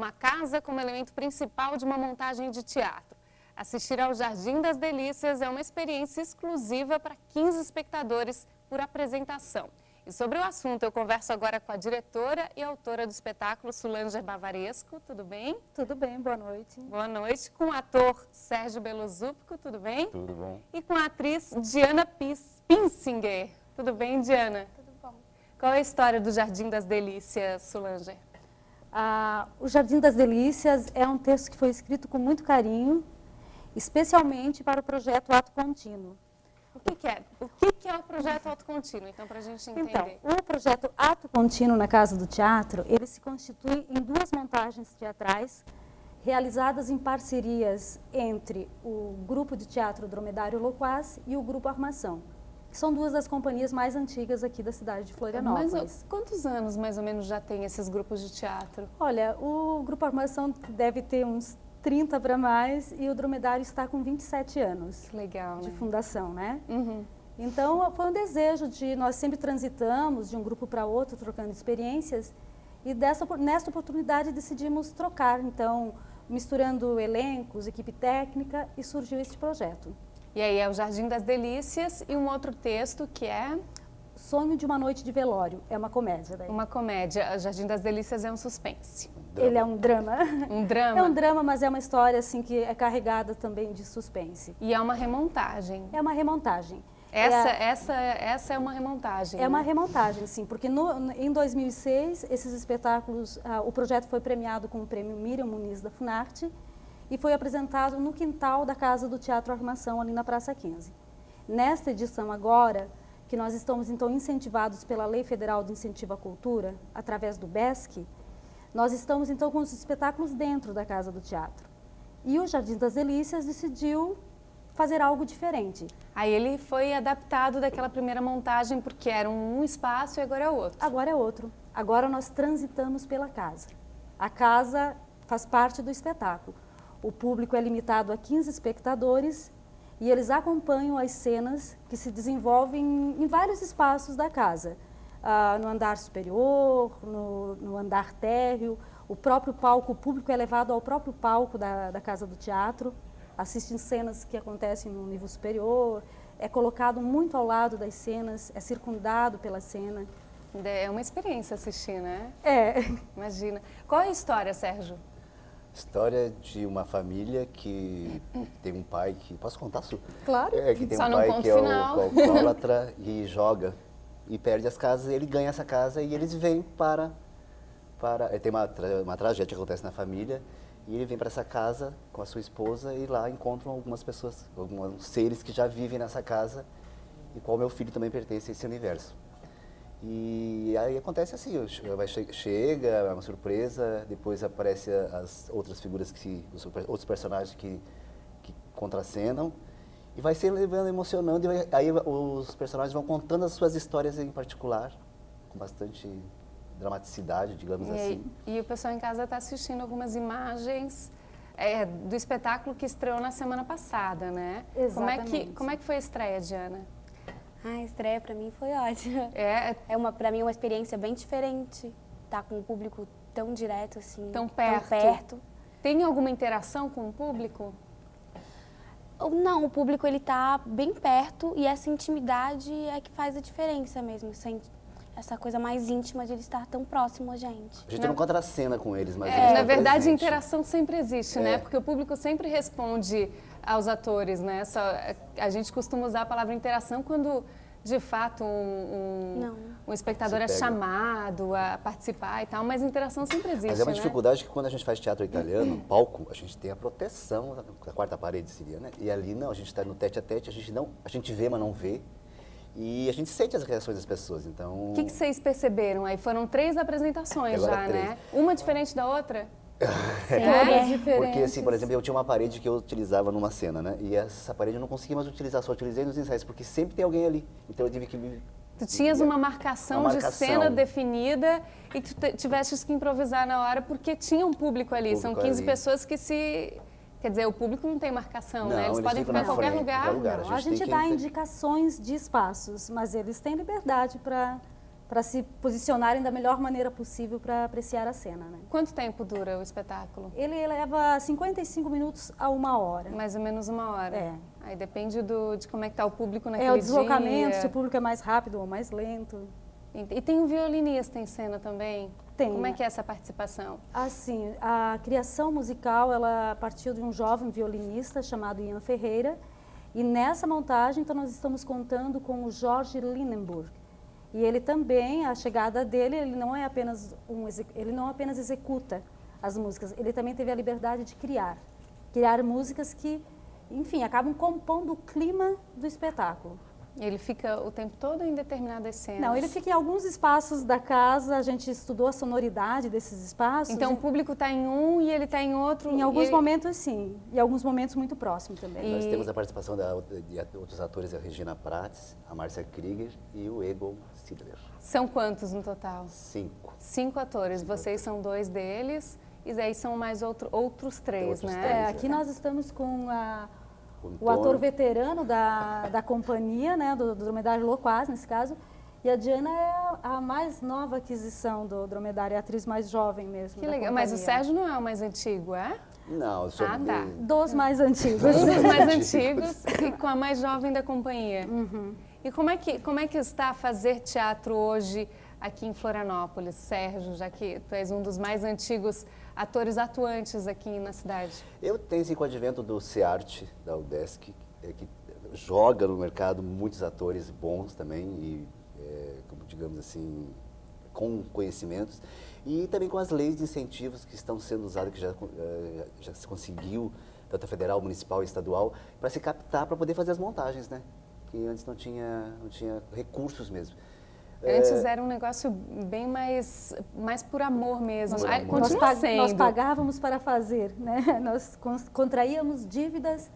uma casa como elemento principal de uma montagem de teatro. Assistir ao Jardim das Delícias é uma experiência exclusiva para 15 espectadores por apresentação. E sobre o assunto, eu converso agora com a diretora e autora do espetáculo, Sulanger Bavaresco. Tudo bem? Tudo bem, boa noite. Boa noite. Com o ator Sérgio Belozupico, tudo bem? Tudo bom. E com a atriz Diana Pinsinger. Tudo bem, Diana? Tudo bom. Qual é a história do Jardim das Delícias, Sulanger? O Jardim das Delícias é um texto que foi escrito com muito carinho, especialmente para o projeto Ato Contínuo. O que é o projeto Ato Contínuo, então, para a gente entender? Então, o projeto Ato Contínuo na Casa do Teatro, ele se constitui em duas montagens teatrais realizadas em parcerias entre o Grupo de Teatro Dromedário Loquaz e o Grupo Armação, que são duas das companhias mais antigas aqui da cidade de Florianópolis. Mas quantos anos, mais ou menos, já tem esses grupos de teatro? Olha, o Grupo Armação deve ter uns 30 para mais e o Dromedário está com 27 anos. Que legal, de né? fundação, né? Uhum. Então, foi um desejo nós sempre transitamos de um grupo para outro, trocando experiências, e nesta oportunidade decidimos trocar, então, misturando elencos, equipe técnica, e surgiu este projeto. E aí é o Jardim das Delícias e um outro texto que é... Sonho de uma Noite de Velório, é uma comédia. Daí. Uma comédia. O Jardim das Delícias é um suspense. Ele é um drama. Um drama? É um drama, mas é uma história assim que é carregada também de suspense. E é uma remontagem. É uma remontagem. Essa é uma remontagem, É uma né? remontagem, sim, porque em 2006, esses espetáculos, o projeto foi premiado com o prêmio Miriam Muniz da Funarte e foi apresentado no quintal da Casa do Teatro Armação, ali na Praça 15. Nesta edição agora, que nós estamos então incentivados pela Lei Federal de Incentivo à Cultura, através do BESC, nós estamos então com os espetáculos dentro da Casa do Teatro. E o Jardim das Delícias decidiu fazer algo diferente. Aí ele foi adaptado daquela primeira montagem porque era um espaço e agora é outro. Agora é outro. Agora nós transitamos pela casa. A casa faz parte do espetáculo. O público é limitado a 15 espectadores e eles acompanham as cenas que se desenvolvem em vários espaços da casa. No andar superior, no andar térreo, o próprio palco, o público é levado ao próprio palco da Casa do Teatro, assistem cenas que acontecem no nível superior, é colocado muito ao lado das cenas, é circundado pela cena. É uma experiência assistir, né? É. Imagina. Qual é a história, Sérgio? História de uma família que tem um pai que... Posso contar, Su? Claro. Que tem Só um não pai conta que o é final. o alcoólatra e joga e perde as casas. Ele ganha essa casa e eles vêm para tem uma tragédia que acontece na família e ele vem para essa casa com a sua esposa e lá encontram algumas pessoas, alguns seres que já vivem nessa casa e qual meu filho também pertence a esse universo. E aí acontece assim, chega, é uma surpresa, depois aparecem as outras figuras, outros personagens que contracenam, e vai se levando, emocionando, e aí os personagens vão contando as suas histórias em particular, com bastante dramaticidade, digamos assim. E o pessoal em casa está assistindo algumas imagens do espetáculo que estreou na semana passada, né? Exatamente. Como é que foi a estreia, Diana? A estreia para mim foi ótima. Para mim é uma experiência bem diferente, estar com um público tão direto assim, tão perto. Tem alguma interação com o público? Não, o público ele tá bem perto e essa intimidade é que faz a diferença mesmo, essa coisa mais íntima de ele estar tão próximo a gente. A gente não contracena com eles, mas eles na estão verdade, a presentes. interação sempre existe, né? Porque o público sempre responde aos atores, né? A gente costuma usar a palavra interação quando, de fato, um espectador é chamado a participar e tal, mas interação sempre existe, Mas é uma né? dificuldade que quando a gente faz teatro italiano, palco, a gente tem a proteção da quarta parede, seria, né? E ali não, a gente está no tete a tete, a gente vê, mas não vê. E a gente sente as reações das pessoas, então... O que vocês perceberam aí? Foram 3 apresentações Agora já, 3. né? Uma diferente da outra? Porque, assim, por exemplo, eu tinha uma parede que eu utilizava numa cena, né? E essa parede eu não conseguia mais utilizar, só utilizei nos ensaios, porque sempre tem alguém ali. Então eu tive que... Tu tinhas uma marcação de cena definida e tu tiveste que improvisar na hora porque tinha um público ali. São 15 pessoas que se... Quer dizer, o público não tem marcação, né? Eles podem ficar em qualquer lugar. A gente dá indicações de espaços, mas eles têm liberdade para para se posicionarem da melhor maneira possível para apreciar a cena, né? Quanto tempo dura o espetáculo? Ele leva 55 minutos a 1 hora. Mais ou menos 1 hora? É. Aí depende de como é que está o público naquele É o deslocamento, dia. se o público é mais rápido ou mais lento. E tem um violinista em cena também? Tem. Como é que é essa participação? Assim, a criação musical, ela partiu de um jovem violinista chamado Ian Ferreira, e nessa montagem, então, nós estamos contando com o Jorge Lindenburg. E ele também, a chegada dele, ele não apenas executa as músicas, ele também teve a liberdade de criar músicas que, enfim, acabam compondo o clima do espetáculo. Ele fica o tempo todo em determinadas cenas? Não, ele fica em alguns espaços da casa, a gente estudou a sonoridade desses espaços. Então o público está em um e ele está em outro? Em alguns momentos, sim. E alguns momentos muito próximos também. Nós temos a participação de outros atores, a Regina Prates, a Márcia Krieger e o Egon Sidler. São quantos no total? 5. 5 atores. Vocês são 2 deles e aí são mais outros 3, Outros né? três, Aqui nós estamos com o Antônio. ator veterano da companhia, né, do Dromedário Loquaz, nesse caso, e a Diana é a mais nova aquisição do Dromedário, é a atriz mais jovem mesmo. Que da legal. Mas o companhia. Sérgio não é o mais antigo, é? Não, eu sou tá. Dos mais antigos. Um dos mais antigos e com a mais jovem da companhia. E como é que está a fazer teatro hoje aqui em Florianópolis, Sérgio, já que tu és um dos mais antigos atores atuantes aqui na cidade? Eu tenho esse advento do CEART, da UDESC, que joga no mercado muitos atores bons também, e, como digamos assim, com conhecimentos, e também com as leis de incentivos que estão sendo usadas, que já se conseguiu, tanto federal, municipal e estadual, para se captar, para poder fazer as montagens, né? Que antes não tinha recursos mesmo. Antes era um negócio bem mais por amor mesmo. Por amor. Continua sendo. Nós pagávamos para fazer, né? Nós contraíamos dívidas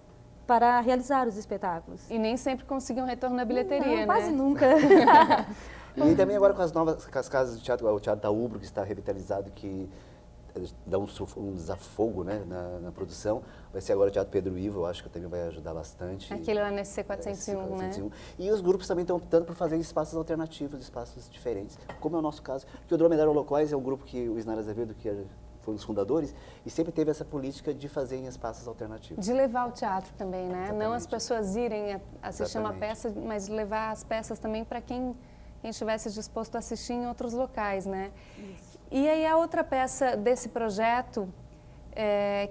para realizar os espetáculos. E nem sempre conseguiam retorno na bilheteria, né? Quase nunca. E também agora com as casas de teatro, o Teatro da Ubro, que está revitalizado, que dá um desafogo, né, na produção. Vai ser agora o Teatro Pedro Ivo, eu acho que também vai ajudar bastante. Aquele lá nesse C401, né? E os grupos também estão optando por fazer espaços alternativos, espaços diferentes, como é o nosso caso. Porque o Dromedário Loquaz é um grupo que o Isnar Azevedo, que foi um dos fundadores, e sempre teve essa política de fazer em espaços alternativos. De levar o teatro também, né? Exatamente. Não as pessoas irem assistir uma Exatamente. peça, mas levar as peças também para quem estivesse disposto a assistir em outros locais, né? Isso. E aí a outra peça desse projeto,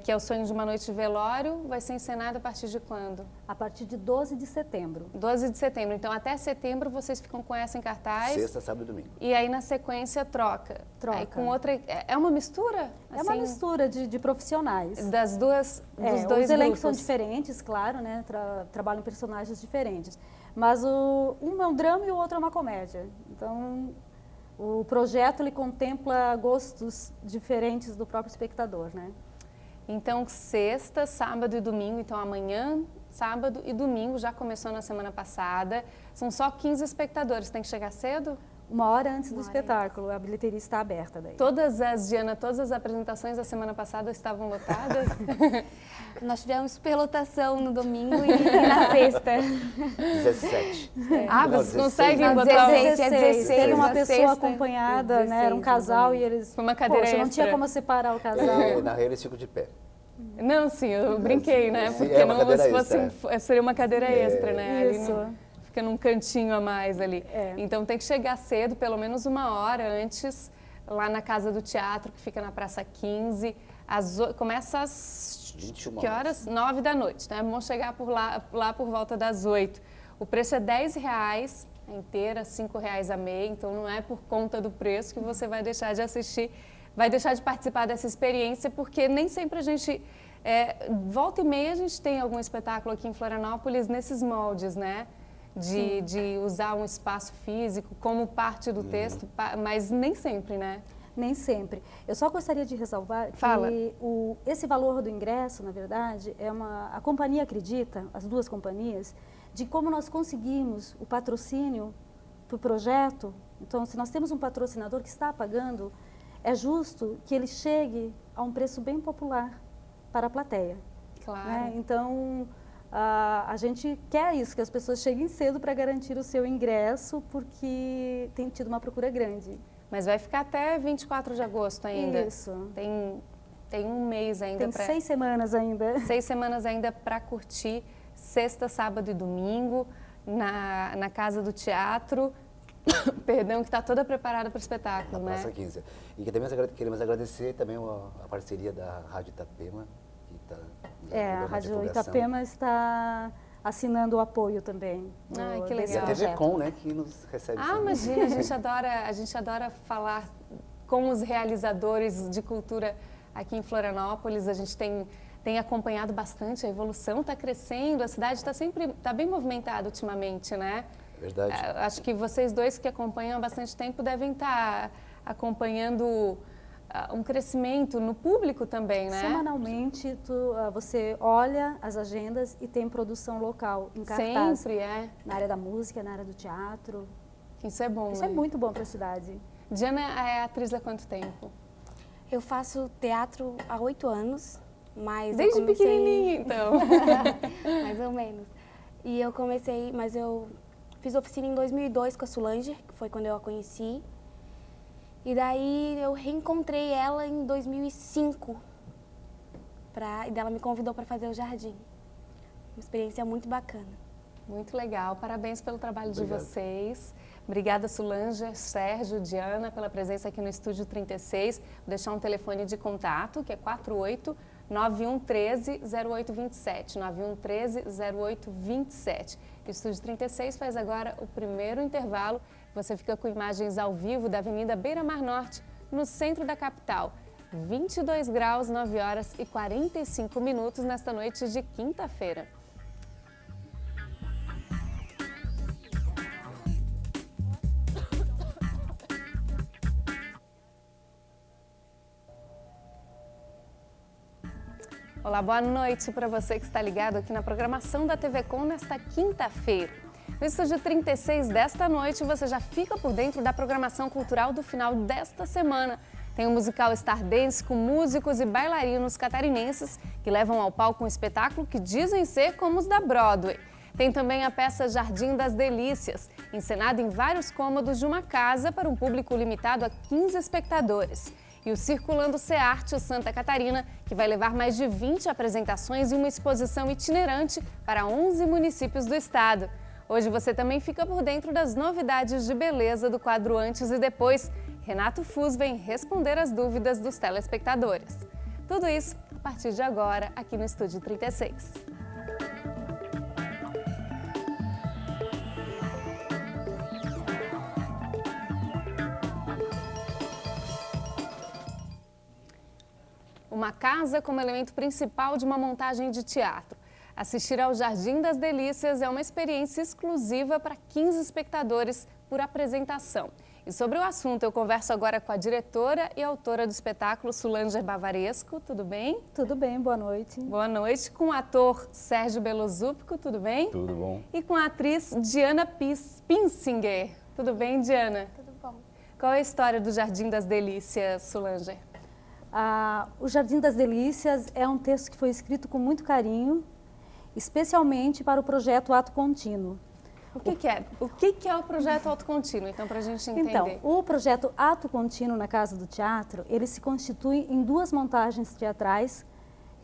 que é o Sonho de uma Noite de Velório, vai ser encenada a partir de quando? A partir de 12 de setembro. 12 de setembro. Então até setembro vocês ficam com essa em cartaz. Sexta, sábado e domingo. E aí na sequência troca. Troca. Aí com outra. É uma mistura? É uma assim, mistura de profissionais. das duas, dos dois os elencos são grupos. diferentes, claro, né? Trabalham personagens diferentes. Mas um é um drama e o outro é uma comédia. Então, o projeto ele contempla gostos diferentes do próprio espectador, né? Então, sexta, sábado e domingo. Então, amanhã, sábado e domingo, já começou na semana passada. São só 15 espectadores. Tem que chegar cedo? 1 hora antes do espetáculo, a bilheteria está aberta daí. Todas as apresentações da semana passada estavam lotadas? Nós tivemos superlotação no domingo e na sexta. 17. Ah, Não, vocês 16, conseguem né? botar... 16. Teve uma na pessoa sexta, acompanhada, né? Era um 16 casal no e eles... Foi uma cadeira Poxa, não extra. tinha como separar o casal. Na real, eles ficam de pé. Não, sim, eu brinquei, né? Sim, Porque é uma não, cadeira se fosse, extra, seria uma cadeira extra, né? Ali Isso. fica num cantinho a mais ali. É. Então tem que chegar cedo, pelo menos 1 hora antes, lá na Casa do Teatro, que fica na Praça 15. Começa às 21 que horas? 9 da noite, né? Vamos chegar por lá por volta das 8. O preço é R$10, a inteira, R$5 a meia, então não é por conta do preço que você vai deixar de assistir, vai deixar de participar dessa experiência, porque nem sempre a gente... volta e meia a gente tem algum espetáculo aqui em Florianópolis nesses moldes, né? De usar um espaço físico como parte do texto, mas nem sempre, né? Nem sempre. Eu só gostaria de ressalvar Fala. que esse valor do ingresso, na verdade, a companhia acredita, as duas companhias, de como nós conseguimos o patrocínio para o projeto. Então, se nós temos um patrocinador que está pagando, é justo que ele chegue a um preço bem popular para a plateia. Claro. Né? Então, A gente quer isso, que as pessoas cheguem cedo para garantir o seu ingresso, porque tem tido uma procura grande. Mas vai ficar até 24 de agosto ainda. Isso. Tem um mês ainda. Tem 6 semanas ainda. 6 semanas ainda para curtir sexta, sábado e domingo na Casa do Teatro. Perdão, que está toda preparada para o espetáculo, Na né? Praça 15. E que também queremos agradecer também a parceria da Rádio Itapema, que está A Rádio Itapema está assinando o apoio também. Ai, que desse E a legal. TV projeto. Com, né, que nos recebe sempre. Imagina, a gente adora falar com os realizadores de cultura aqui em Florianópolis. A gente tem acompanhado bastante, a evolução está crescendo, a cidade está bem movimentada ultimamente, né? Verdade. Acho que vocês dois que acompanham há bastante tempo devem estar acompanhando um crescimento no público também, né? Semanalmente, você olha as agendas e tem produção local em cartaz. Sempre, é. Na área da música, na área do teatro. Isso é bom, Isso né? é muito bom para a cidade. Diana é atriz há quanto tempo? Eu faço teatro há 8 anos, mas Desde eu comecei... pequenininha, então. Mais ou menos. E eu comecei, mas eu fiz oficina em 2002 com a Solange, que foi quando eu a conheci. E daí eu reencontrei ela em 2005. E ela me convidou para fazer o Jardim. Uma experiência muito bacana. Muito legal, parabéns pelo trabalho de Obrigado. vocês. Obrigada, Solange, Sérgio, Diana, pela presença aqui no Estúdio 36. Vou deixar um telefone de contato, que é 48-9113-0827, 9113-0827. O Estúdio 36 faz agora o primeiro intervalo. Você fica com imagens ao vivo da Avenida Beira Mar Norte, no centro da capital. 22 graus, 9 horas e 45 minutos nesta noite de quinta-feira. Olá, boa noite para você que está ligado aqui na programação da TV Com nesta quinta-feira. No Estúdio 36 desta noite, você já fica por dentro da programação cultural do final desta semana. Tem o musical Star Dance com músicos e bailarinos catarinenses que levam ao palco um espetáculo que dizem ser como os da Broadway. Tem também a peça Jardim das Delícias, encenada em vários cômodos de uma casa para um público limitado a 15 espectadores. E o Circulando Cearte Santa Catarina, que vai levar mais de 20 apresentações e uma exposição itinerante para 11 municípios do estado. Hoje você também fica por dentro das novidades de beleza do quadro Antes e Depois. Renato Fus vem responder as dúvidas dos telespectadores. Tudo isso a partir de agora, aqui no Estúdio 36. Uma casa como elemento principal de uma montagem de teatro. Assistir ao Jardim das Delícias é uma experiência exclusiva para 15 espectadores por apresentação. E sobre o assunto, eu converso agora com a diretora e autora do espetáculo, Solange Bavaresco. Tudo bem? Tudo bem, boa noite. Boa noite. Com o ator Sérgio Belozúpico, tudo bem? Tudo bom. E com a atriz Diana Pinsinger. Tudo bem, Diana? Tudo bom. Qual é a história do Jardim das Delícias, Solange? O Jardim das Delícias é um texto que foi escrito com muito carinho, especialmente para o projeto Ato Contínuo. O que é o projeto Ato Contínuo, então, para a gente entender? Então, o projeto Ato Contínuo na Casa do Teatro, ele se constitui em 2 montagens teatrais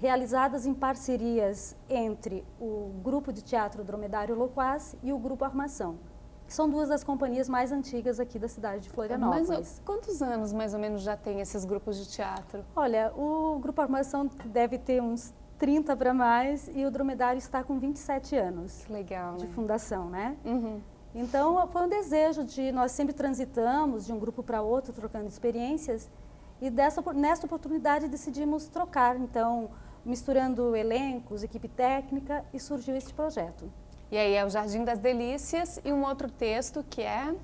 realizadas em parcerias entre o Grupo de Teatro Dromedário Loquaz e o Grupo Armação, que são 2 das companhias mais antigas aqui da cidade de Florianópolis. Mas quantos anos, mais ou menos, já tem esses grupos de teatro? Olha, o Grupo Armação deve ter uns 30 para mais e o Dromedário está com 27 anos Que legal, de né? fundação, né? Uhum. Então, foi um desejo nós sempre transitamos de um grupo para outro, trocando experiências, e nesta oportunidade decidimos trocar, então, misturando elencos, equipe técnica, e surgiu este projeto. E aí é o Jardim das Delícias e um outro texto que é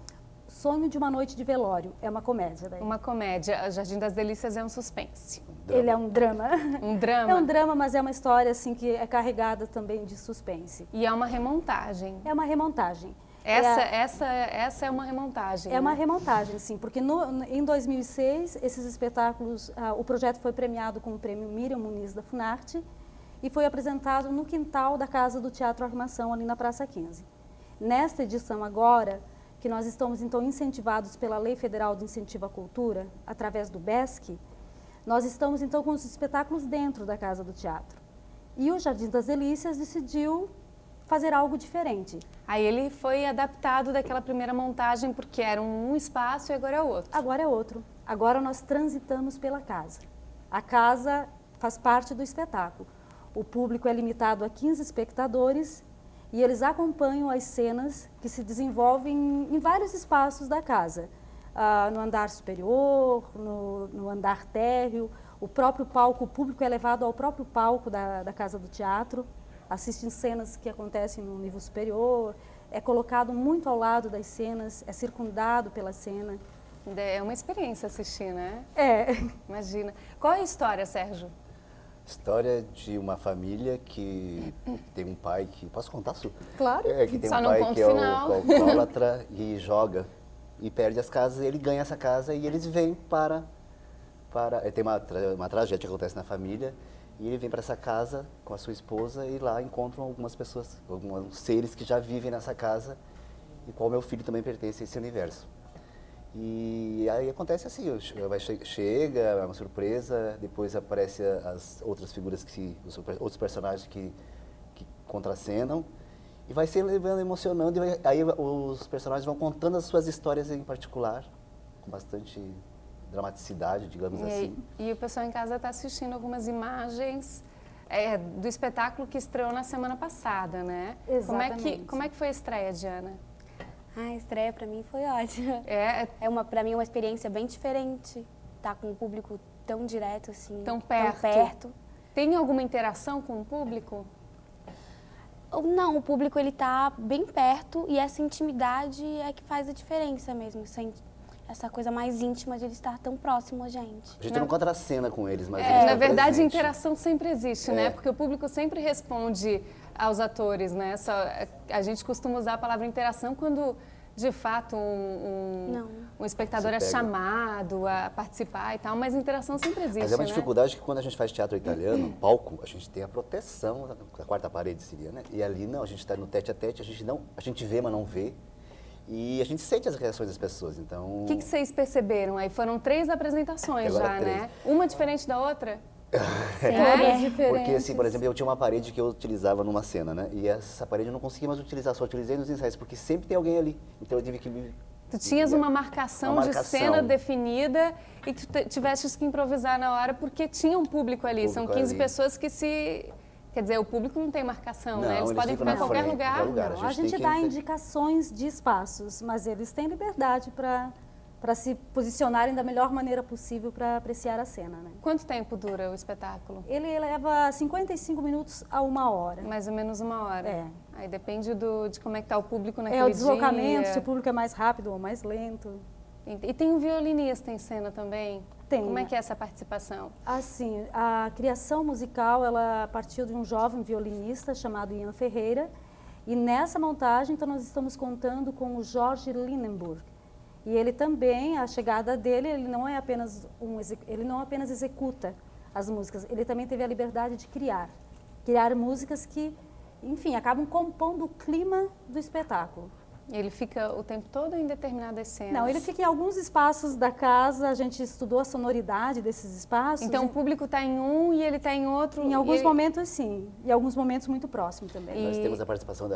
Sonho de uma Noite de Velório, é uma comédia daí. uma comédia. O Jardim das Delícias é um suspense. Ele é um drama. Um drama? É um drama, mas é uma história assim que é carregada também de suspense. E é uma remontagem. É uma remontagem. Essa é uma remontagem. É uma né? remontagem, sim, porque em 2006, esses espetáculos, o projeto foi premiado com o prêmio Miriam Muniz da Funarte, e foi apresentado no quintal da Casa do Teatro Armação, ali na Praça 15. Nesta edição agora, que nós estamos então incentivados pela Lei Federal de Incentivo à Cultura, através do BESC, nós estamos então com os espetáculos dentro da Casa do Teatro. E o Jardim das Delícias decidiu fazer algo diferente. Aí ele foi adaptado daquela primeira montagem porque era um espaço e agora é outro. Agora é outro. Agora nós transitamos pela casa. A casa faz parte do espetáculo. O público é limitado a 15 espectadores e eles acompanham as cenas que se desenvolvem em vários espaços da casa. No andar superior, no andar térreo, o próprio palco, o público é levado ao próprio palco da Casa do Teatro, assistem cenas que acontecem no nível superior, é colocado muito ao lado das cenas, é circundado pela cena. É uma experiência assistir, né? É. Imagina. Qual é a história, Sérgio? História de uma família que tem um pai que... Posso contar, Su? Claro. Que tem Só um não pai conta que o é final. o alcoólatra e joga e perde as casas, ele ganha essa casa e eles vêm para tem uma tragédia que acontece na família e ele vem para essa casa com a sua esposa e lá encontram algumas pessoas, alguns seres que já vivem nessa casa e qual meu filho também pertence a esse universo. E aí acontece assim, chega, é uma surpresa, depois aparecem as outras figuras, os outros personagens que contracenam e vai se levando, emocionando, e aí os personagens vão contando as suas histórias em particular, com bastante dramaticidade, digamos assim. E o pessoal em casa está assistindo algumas imagens do espetáculo que estreou na semana passada, né? Exatamente. Como é que foi a estreia, Diana? A estreia pra mim foi ótima. Pra mim é uma experiência bem diferente. Tá com um público tão direto assim, Tão perto. Tem alguma interação com o público? Não, o público ele tá bem perto e essa intimidade é que faz a diferença mesmo. Essa coisa mais íntima de ele estar tão próximo a gente. A gente não contracena com eles, mas eles Na estão verdade, a presentes. interação sempre existe, né? Porque o público sempre responde aos atores, né? A gente costuma usar a palavra interação quando, de fato, um espectador é chamado a participar e tal, mas interação sempre existe, Mas é uma né? dificuldade que quando a gente faz teatro italiano, palco, a gente tem a proteção da quarta parede, seria, né? E ali não, a gente está no tete a tete, a gente vê, mas não vê. E a gente sente as reações das pessoas, então... O que vocês perceberam aí? Foram 3 apresentações Agora já, 3. né? Uma diferente da outra? Todas diferentes. Porque, assim, por exemplo, eu tinha uma parede que eu utilizava numa cena, né? E essa parede eu não conseguia mais utilizar, só utilizei nos ensaios, porque sempre tem alguém ali. Então eu tive que me... Tu tinhas uma marcação de cena definida e tu tiveste que improvisar na hora porque tinha um público ali. São 15 pessoas que se... Quer dizer, o público não tem marcação, né? Eles podem ficar em qualquer lugar. Não, a gente dá indicações de espaços, mas eles têm liberdade para se posicionarem da melhor maneira possível para apreciar a cena, né? Quanto tempo dura o espetáculo? Ele leva 55 minutos a 1 hora. Mais ou menos 1 hora. É. Aí depende de como é que tá o público naquele É o deslocamento, dia. se o público é mais rápido ou mais lento. E tem um violinista em cena também? Tem. Como é que é essa participação? Assim, a criação musical, ela partiu de um jovem violinista chamado Ian Ferreira. E nessa montagem, então, nós estamos contando com o Jorge Lindenburg. E ele também, a chegada dele, ele não apenas executa as músicas, ele também teve a liberdade de criar músicas que, enfim, acabam compondo o clima do espetáculo. Ele fica o tempo todo em determinadas cenas? Não, ele fica em alguns espaços da casa, a gente estudou a sonoridade desses espaços. Então o público está em um e ele está em outro? Em alguns momentos, sim. E alguns momentos muito próximos também. Nós temos a participação de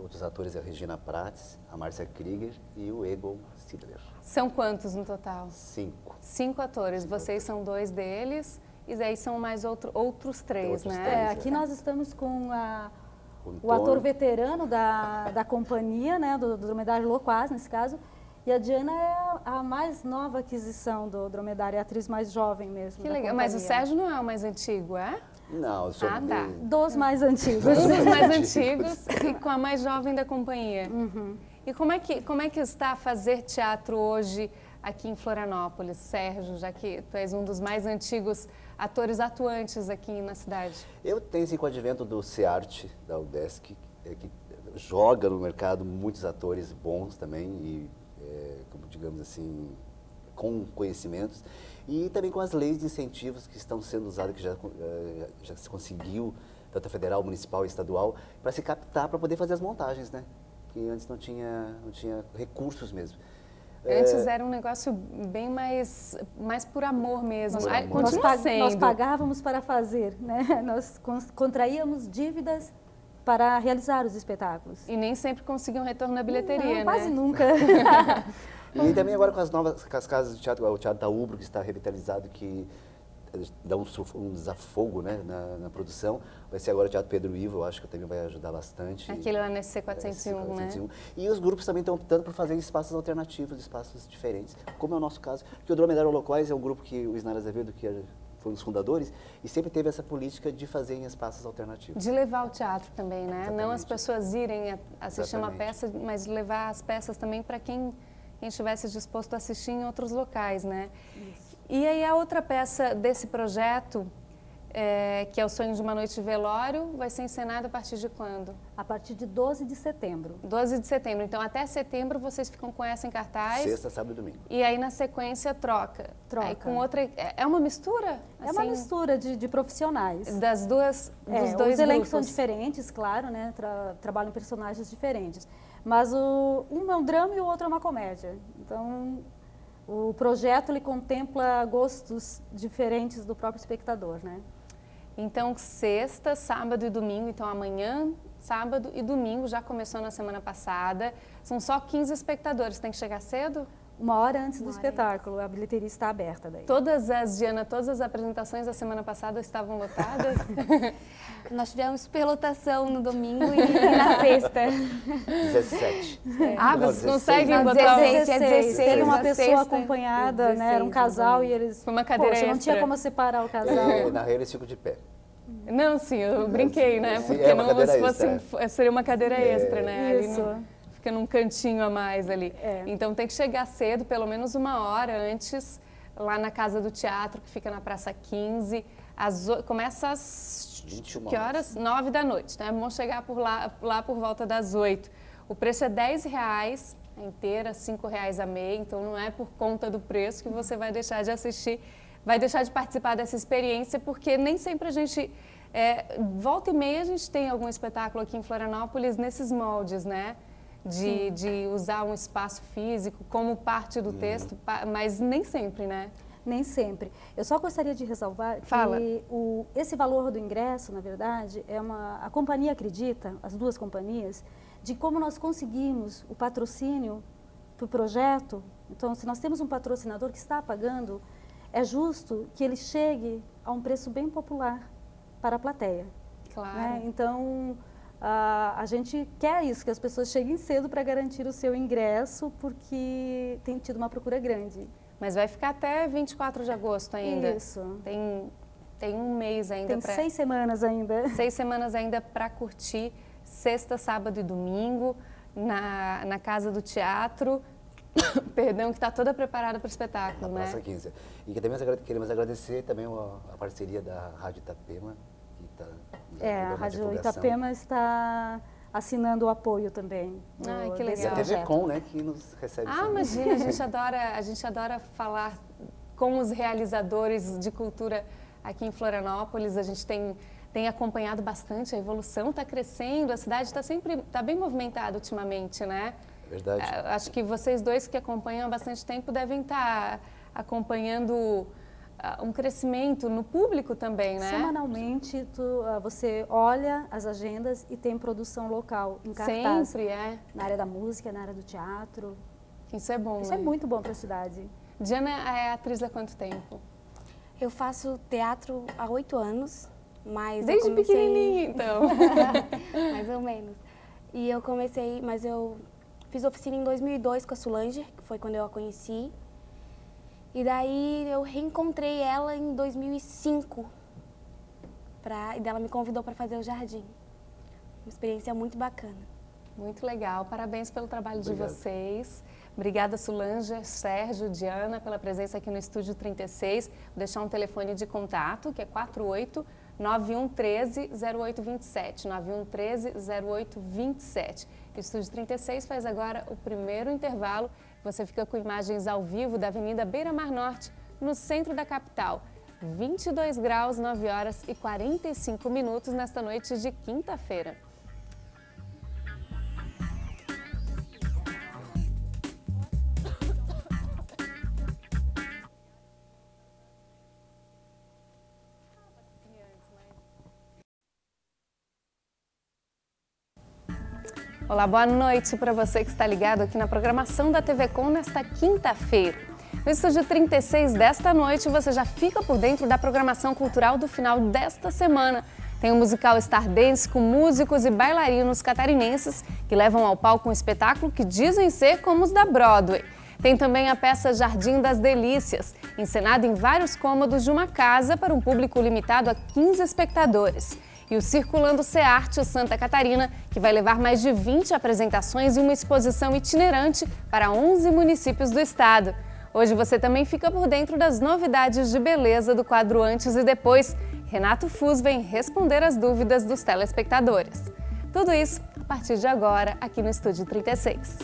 outros atores, a Regina Prates, a Márcia Krieger e o Egon Sidler. São quantos no total? 5. 5 atores. Vocês são 2 deles e aí são mais outros 3, né? 3, aqui nós estamos com o Antônio. ator veterano da companhia, né, do Dromedário Loquaz, nesse caso, e a Diana é a mais nova aquisição do Dromedário, é a atriz mais jovem mesmo. Que da legal. Mas o companhia. Sérgio não é o mais antigo, é? Não, eu sou tá. Dos mais antigos. Um dos mais antigos e com a mais jovem da companhia. E como é que está a fazer teatro hoje aqui em Florianópolis, Sérgio, já que tu és um dos mais antigos atores atuantes aqui na cidade? Eu tenho esse advento do CEART, da UDESC, que joga no mercado muitos atores bons também, e, como digamos assim, com conhecimentos, e também com as leis de incentivos que estão sendo usadas, que já se conseguiu tanto federal, municipal e estadual, para se captar, para poder fazer as montagens, né? Que antes não tinha recursos mesmo. Antes era um negócio bem mais por amor mesmo. Por amor. Continua sendo. Nós pagávamos para fazer, né? Nós contraíamos dívidas para realizar os espetáculos. E nem sempre conseguiam retorno na bilheteria, né? Quase nunca. E também agora com as casas de teatro, o Teatro da Ubro, que está revitalizado, que dá um desafogo, né, na produção. Vai ser agora o Teatro Pedro Ivo, eu acho que também vai ajudar bastante. Aquele lá nesse C401, né? E os grupos também estão optando por fazer espaços alternativos, espaços diferentes, como é o nosso caso. Porque o Dromedário Loquaz é um grupo que o Isnara Azevedo, que foi um dos fundadores, e sempre teve essa política de fazer em espaços alternativos. De levar o teatro também, né? Exatamente. Não as pessoas irem assistir uma Exatamente. peça, mas levar as peças também para quem estivesse disposto a assistir em outros locais, né? Isso. E aí a outra peça desse projeto, que é O Sonho de uma Noite de Velório, vai ser encenada a partir de quando? A partir de 12 de setembro. 12 de setembro. Então até setembro vocês ficam com essa em cartaz. Sexta, sábado e domingo. E aí na sequência troca. Troca. Aí com outra. É uma mistura? É uma mistura de profissionais. Das duas. Dos dois os elencos são grupos. diferentes, claro, né? Trabalham personagens diferentes. Mas um é um drama e o outro é uma comédia. Então, o projeto ele contempla gostos diferentes do próprio espectador, né? Então, sexta, sábado e domingo. Então, amanhã, sábado e domingo, já começou na semana passada. São só 15 espectadores. Tem que chegar cedo? Uma hora antes do espetáculo, a bilheteria está aberta daí. Todas as apresentações da semana passada estavam lotadas? Nós tivemos superlotação no domingo e na sexta. 17. Ah, Não, vocês 16. conseguem Não, botar 16, um... é 16. Teve uma na pessoa sexta, acompanhada, né? Era um 16 casal no e eles... Foi uma cadeira Poxa, não tinha extra. como separar o casal. Na real, eles ficam de pé. Não, sim, eu brinquei, né? Sim, Porque é uma não, cadeira se fosse, extra. seria uma cadeira extra, né? Ali Isso. fica num cantinho a mais ali. É. Então tem que chegar cedo, pelo menos uma hora antes, lá na Casa do Teatro, que fica na Praça 15. Começa às 21 que horas? 9 da noite, né? Vamos chegar por lá por volta das 8. O preço é R$10 a inteira, R$5 a meia, então não é por conta do preço que você vai deixar de assistir, vai deixar de participar dessa experiência, porque nem sempre a gente... volta e meia a gente tem algum espetáculo aqui em Florianópolis nesses moldes, né? De usar um espaço físico como parte do texto, mas nem sempre, né? Nem sempre. Eu só gostaria de ressalvar Fala. que esse valor do ingresso, na verdade, a companhia acredita, as duas companhias, de como nós conseguimos o patrocínio para o projeto. Então, se nós temos um patrocinador que está pagando, é justo que ele chegue a um preço bem popular para a plateia. Claro. Né? Então, a gente quer isso, que as pessoas cheguem cedo para garantir o seu ingresso, porque tem tido uma procura grande. Mas vai ficar até 24 de agosto ainda. Isso. Tem um mês ainda. Tem 6 semanas ainda. 6 semanas ainda para curtir, sexta, sábado e domingo, na Casa do Teatro. Perdão, que está toda preparada para o espetáculo, Na né? Praça 15. E também queremos agradecer também a parceria da Rádio Itapema, que está A Rádio Itapema está assinando o apoio também. Ai, que desse E a legal. TV projeto. Com, né, que nos recebe Ah, sempre. imagina, a gente adora falar com os realizadores de cultura aqui em Florianópolis. A gente tem acompanhado bastante, a evolução está crescendo, a cidade está bem movimentada ultimamente, né? Verdade. Acho que vocês dois que acompanham há bastante tempo devem estar acompanhando um crescimento no público também, né? Semanalmente, você olha as agendas e tem produção local em cartaz. Sempre, é. Na área da música, na área do teatro. Isso é bom, Isso né? é muito bom para a cidade. Diana é atriz há quanto tempo? Eu faço teatro há 8 anos, mas Desde eu comecei... pequenininha, então. Mais ou menos. E eu comecei, mas eu fiz oficina em 2002 com a Solange, que foi quando eu a conheci. E daí eu reencontrei ela em 2005. E ela me convidou para fazer o Jardim. Uma experiência muito bacana. Muito legal. Parabéns pelo trabalho Obrigado. de vocês. Obrigada, Solange, Sérgio, Diana, pela presença aqui no Estúdio 36. Vou deixar um telefone de contato, que é 48-9113-0827. 9113-0827. O Estúdio 36 faz agora o primeiro intervalo. Você fica com imagens ao vivo da Avenida Beira Mar Norte, no centro da capital. 22 graus, 9 horas e 45 minutos nesta noite de quinta-feira. Olá, boa noite para você que está ligado aqui na programação da TV Com nesta quinta-feira. No Estúdio 36 desta noite, você já fica por dentro da programação cultural do final desta semana. Tem o musical Stardance com músicos e bailarinos catarinenses que levam ao palco um espetáculo que dizem ser como os da Broadway. Tem também a peça Jardim das Delícias, encenada em vários cômodos de uma casa para um público limitado a 15 espectadores. E o Circulando Cearte Santa Catarina, que vai levar mais de 20 apresentações e uma exposição itinerante para 11 municípios do estado. Hoje você também fica por dentro das novidades de beleza do quadro Antes e Depois. Renato Fus vem responder as dúvidas dos telespectadores. Tudo isso a partir de agora, aqui no Estúdio 36.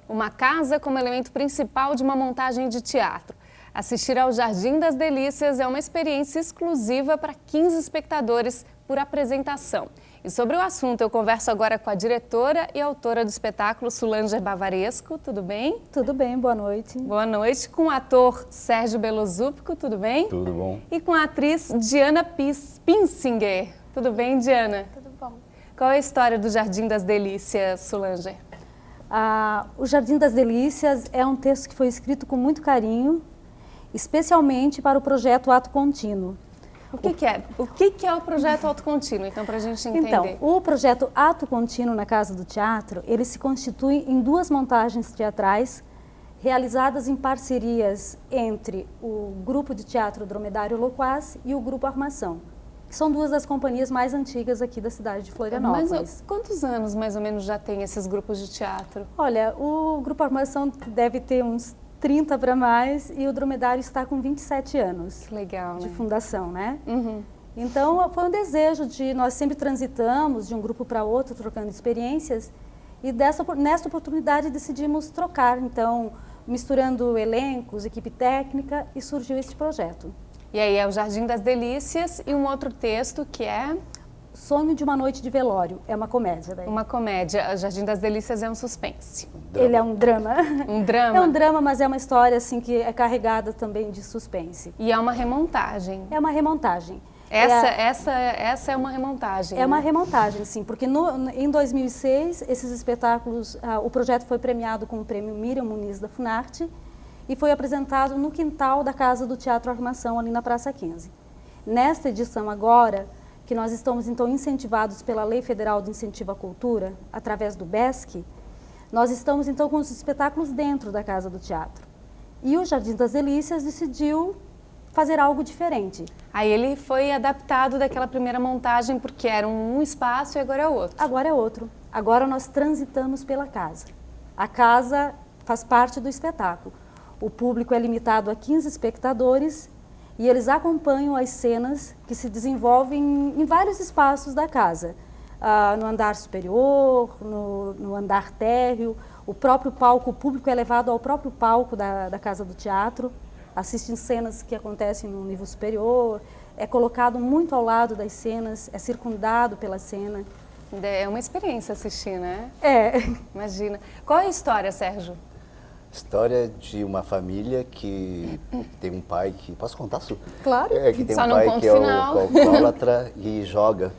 Uma casa como elemento principal de uma montagem de teatro. Assistir ao Jardim das Delícias é uma experiência exclusiva para 15 espectadores por apresentação. E sobre o assunto eu converso agora com a diretora e autora do espetáculo, Sulanger Bavaresco. Tudo bem? Tudo bem, boa noite. Boa noite. Com o ator Sérgio Belozúpico, tudo bem? Tudo bom. E com a atriz Diana Pinsinger. Tudo bem, Diana? Tudo bom. Qual é a história do Jardim das Delícias, Sulanger? O Jardim das Delícias é um texto que foi escrito com muito carinho, especialmente para o projeto Ato Contínuo. O que é? O que é o projeto Ato Contínuo, então, para a gente entender? Então, o projeto Ato Contínuo na Casa do Teatro, ele se constitui em duas montagens teatrais realizadas em parcerias entre o Grupo de Teatro Dromedário Loquaz e o Grupo Armação, que são duas das companhias mais antigas aqui da cidade de Florianópolis. Mas quantos anos, mais ou menos, já tem esses grupos de teatro? Olha, o Grupo Armação deve ter uns 30 para mais e o Dromedário está com 27 anos. Que legal, de né? fundação, né? Uhum. Então, foi um desejo nós sempre transitamos de um grupo para outro, trocando experiências, e nesta oportunidade decidimos trocar, então, misturando elencos, equipe técnica, e surgiu este projeto. E aí é o Jardim das Delícias e um outro texto que é... Sonho de uma Noite de Velório, é uma comédia. Daí. Uma comédia. O Jardim das Delícias é um suspense. Ele é um drama. Um drama? É um drama, mas é uma história assim que é carregada também de suspense. E é uma remontagem. É uma remontagem. Essa é uma remontagem. É, né? uma remontagem, sim, porque em 2006, esses espetáculos, o projeto foi premiado com o prêmio Miriam Muniz da Funarte e foi apresentado no quintal da Casa do Teatro Armação, ali na Praça 15. Nesta edição agora, que nós estamos então incentivados pela Lei Federal de Incentivo à Cultura, através do BESC, nós estamos então com os espetáculos dentro da Casa do Teatro. E o Jardim das Delícias decidiu fazer algo diferente. Aí ele foi adaptado daquela primeira montagem porque era um espaço e agora é outro. Agora é outro. Agora nós transitamos pela casa. A casa faz parte do espetáculo. O público é limitado a 15 espectadores e eles acompanham as cenas que se desenvolvem em vários espaços da casa. No andar superior, no andar térreo, o próprio palco, o público é levado ao próprio palco da Casa do Teatro, assistem cenas que acontecem no nível superior, é colocado muito ao lado das cenas, é circundado pela cena. É uma experiência assistir, né? É. Imagina. Qual é a história, Sérgio? História de uma família que tem um pai que... Posso contar, Su? Claro. Que tem Só um não pai conta que é o final. o alcoólatra e joga.